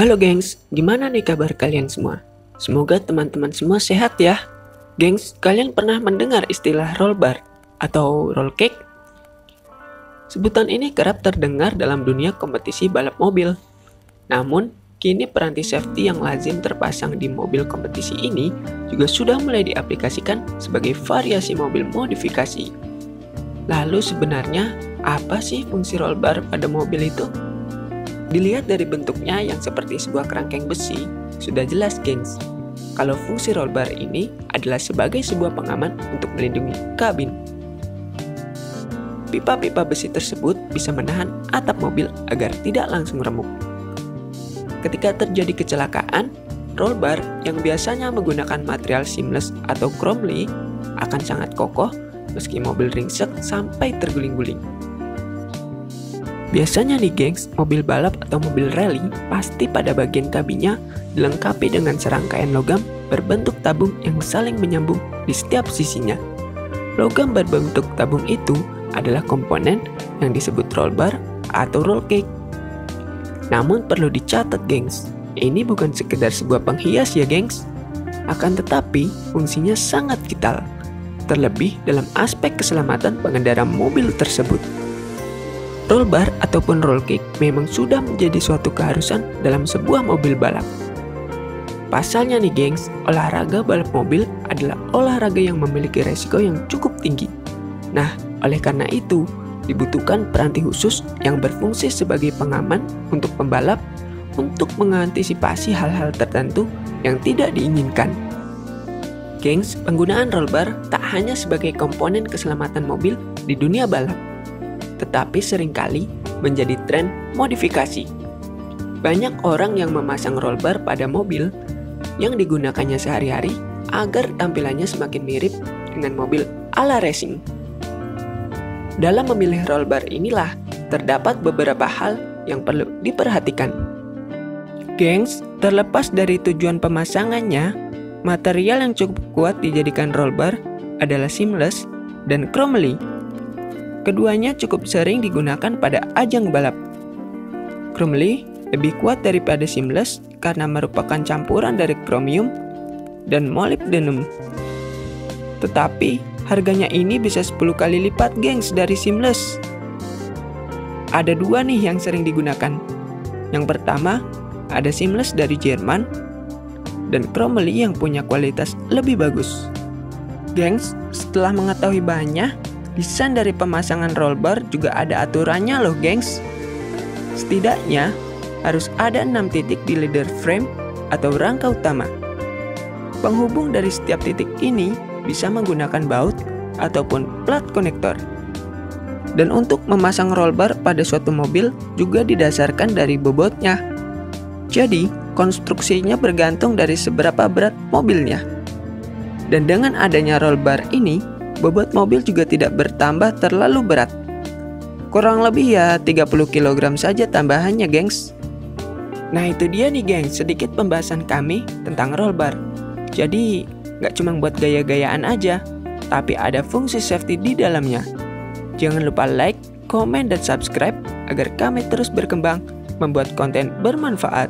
Halo gengs, gimana nih kabar kalian semua? Semoga teman-teman semua sehat ya. Gengs, kalian pernah mendengar istilah roll bar atau roll cake? Sebutan ini kerap terdengar dalam dunia kompetisi balap mobil. Namun, kini peranti safety yang lazim terpasang di mobil kompetisi ini juga sudah mulai diaplikasikan sebagai variasi mobil modifikasi. Lalu sebenarnya, apa sih fungsi roll bar pada mobil itu? Dilihat dari bentuknya yang seperti sebuah kerangkeng besi, sudah jelas gengs. Kalau fungsi roll bar ini adalah sebagai sebuah pengaman untuk melindungi kabin. Pipa-pipa besi tersebut bisa menahan atap mobil agar tidak langsung remuk. Ketika terjadi kecelakaan, roll bar yang biasanya menggunakan material seamless atau chromely akan sangat kokoh meski mobil ringsek sampai terguling-guling. Biasanya nih gengs, mobil balap atau mobil rally pasti pada bagian kabinnya dilengkapi dengan serangkaian logam berbentuk tabung yang saling menyambung di setiap sisinya. Logam berbentuk tabung itu adalah komponen yang disebut roll bar atau roll cake. Namun perlu dicatat gengs, ini bukan sekedar sebuah penghias ya gengs. Akan tetapi fungsinya sangat vital, terlebih dalam aspek keselamatan pengendara mobil tersebut. Roll bar ataupun roll cake memang sudah menjadi suatu keharusan dalam sebuah mobil balap. Pasalnya nih gengs, olahraga balap mobil adalah olahraga yang memiliki resiko yang cukup tinggi. Nah, oleh karena itu, dibutuhkan peranti khusus yang berfungsi sebagai pengaman untuk pembalap untuk mengantisipasi hal-hal tertentu yang tidak diinginkan. Gengs, penggunaan roll bar tak hanya sebagai komponen keselamatan mobil di dunia balap, tetapi seringkali menjadi tren modifikasi. Banyak orang yang memasang roll bar pada mobil yang digunakannya sehari-hari agar tampilannya semakin mirip dengan mobil ala racing. Dalam memilih roll bar inilah terdapat beberapa hal yang perlu diperhatikan. Gengs, terlepas dari tujuan pemasangannya, material yang cukup kuat dijadikan roll bar adalah seamless dan chromely. Keduanya cukup sering digunakan pada ajang balap. Chromely lebih kuat daripada seamless karena merupakan campuran dari chromium dan molybdenum. Tetapi harganya ini bisa 10 kali lipat gengs dari seamless. Ada dua nih yang sering digunakan. Yang pertama, ada seamless dari Jerman dan chromely yang punya kualitas lebih bagus. Gengs, setelah mengetahui banyak, desain dari pemasangan roll bar juga ada aturannya loh gengs. Setidaknya harus ada 6 titik di leader frame atau rangka utama. Penghubung dari setiap titik ini bisa menggunakan baut ataupun plat konektor. Dan untuk memasang roll bar pada suatu mobil juga didasarkan dari bobotnya. Jadi konstruksinya bergantung dari seberapa berat mobilnya. Dan dengan adanya roll bar ini, bobot mobil juga tidak bertambah terlalu berat. Kurang lebih ya 30 kg saja tambahannya gengs. Nah itu dia nih gengs, sedikit pembahasan kami tentang roll bar. Jadi nggak cuma buat gaya-gayaan aja, tapi ada fungsi safety di dalamnya. Jangan lupa like, komen, dan subscribe agar kami terus berkembang membuat konten bermanfaat.